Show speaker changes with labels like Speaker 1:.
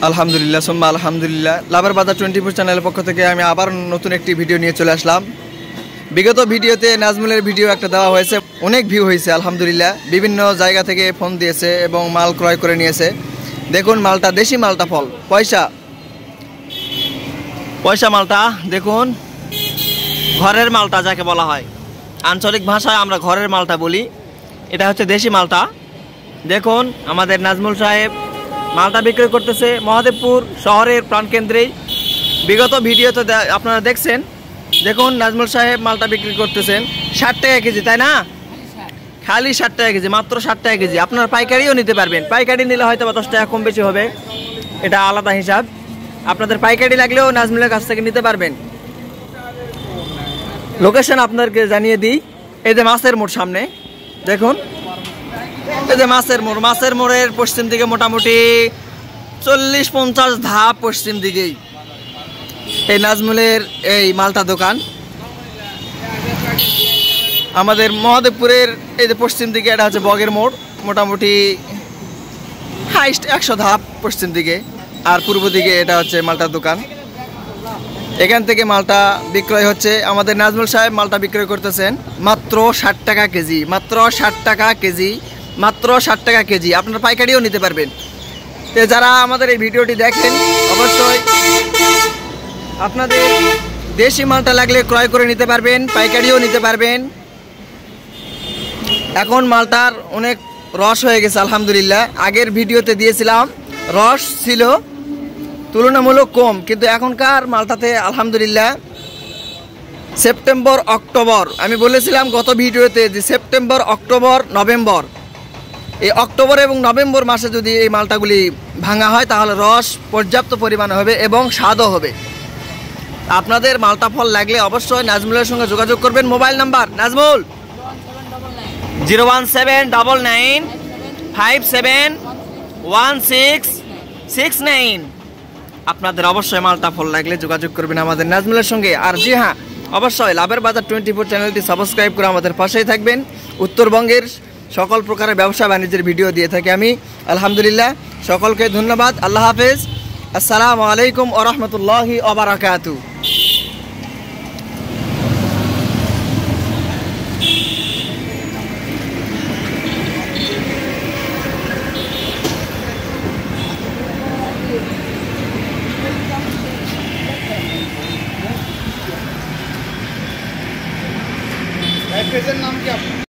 Speaker 1: আলহামদুলিল্লাহ সুম্মা আলহামদুলিল্লাহ। লাভের বাজার 24 চ্যানেলের পক্ষ থেকে আমি আবার নতুন একটি ভিডিও নিয়ে চলে আসলাম। বিগত ভিডিওতে নাজমুলের ভিডিও একটা দেওয়া হয়েছে, অনেক ভিউ হয়েছে আলহামদুলিল্লাহ। বিভিন্ন জায়গা থেকে ফোন দিয়েছে এবং মাল ক্রয় করে নিয়েছে। দেখুন মালটা, দেশি মালটা ফল, পয়সা মালটা দেখুন, ঘরের মালটা যাকে বলা হয়, আঞ্চলিক ভাষায় আমরা ঘরের মালটা বলি। এটা হচ্ছে দেশি মালটা। দেখুন আমাদের নাজমুল সাহেব মালটা বিক্রি করতেছে মহাদেবপুর শহরের প্রাণকেন্দ্রেই। বিগত ভিডিওতে আপনারা দেখছেন। দেখুন নাজমুল সাহেব মালটা বিক্রি করতেছেন 60 টাকা কেজি, তাই না? খালি 60 টাকা কেজি, মাত্র 60 টাকা কেজি। আপনারা পাইকারিও নিতে পারবেন। পাইকারি নিলে হয়তো বা 10 টাকা কম বেশি হবে, এটা আলাদা হিসাব। আপনাদের পাইকারি লাগলেও নাজমুলের কাছ থেকে নিতে পারবেন। লোকেশন আপনাদেরকে জানিয়ে দিই। এই যে মাছের মোড় সামনে, দেখুন এই যে মাছের মোড়। মাছের মোড়ের পশ্চিম দিকে মোটামুটি 40-50 ধাপ পশ্চিম দিকেই এই নাজমুলের এই মালটা দোকান। আমাদের মহাদেবপুরের এই যে পশ্চিম দিকে এটা হচ্ছে বগের মোড়, মোটামুটি হাইস্ট 100 ধাপ পশ্চিম দিকে। আর পূর্ব দিকে এটা হচ্ছে মালটার দোকান। এখান থেকে মালটা বিক্রয় হচ্ছে। আমাদের নাজমুল সাহেব মালটা বিক্রয় করতেছেন মাত্র 60 টাকা কেজি, মাত্র 60 টাকা কেজি, মাত্র 60 টাকা কেজি। আপনারা পাইকারিও নিতে পারবেন। তো যারা আমাদের এই ভিডিওটি দেখেন, অবশ্যই আপনাদের দেশি মালটা লাগলে ক্রয় করে নিতে পারবেন, পাইকারিও নিতে পারবেন। এখন মালটার অনেক রস হয়ে গেছে আলহামদুলিল্লাহ। আগের ভিডিওতে দিয়েছিলাম রস ছিল তুলনামূলক কম, কিন্তু এখনকার মালটাতে আলহামদুলিল্লাহ সেপ্টেম্বর অক্টোবর, আমি বলেছিলাম গত ভিডিওতে যে সেপ্টেম্বর অক্টোবর নভেম্বর, এই অক্টোবর এবং নভেম্বর মাসে যদি এই মালটাগুলি ভাঙা হয় তাহলে রস পর্যাপ্ত পরিমাণে হবে এবং স্বাদও হবে। আপনাদের মালটা ফল লাগলে অবশ্যই নাজমুলের সঙ্গে যোগাযোগ করবেন। Mobile number Nazmul 01799571669। আপনাদের অবশ্যই মালটা ফল লাগলে যোগাযোগ করবেন আমাদের নাজমুলের সঙ্গে। আর জি হ্যাঁ, অবশ্যই লাভের বাজার 24 চ্যানেলটি সাবস্ক্রাইব করে আমাদের পাশেই থাকবেন। উত্তরবঙ্গের সকল প্রকারের ব্যবসা বাণিজ্যের ভিডিও দিয়ে থাকি আমি আলহামদুলিল্লাহ। সকলকে ধন্যবাদ। আল্লাহ হাফেজ। আসসালামু আলাইকুম ওয়া রাহমাতুল্লাহি ওয়া বারাকাতুহু।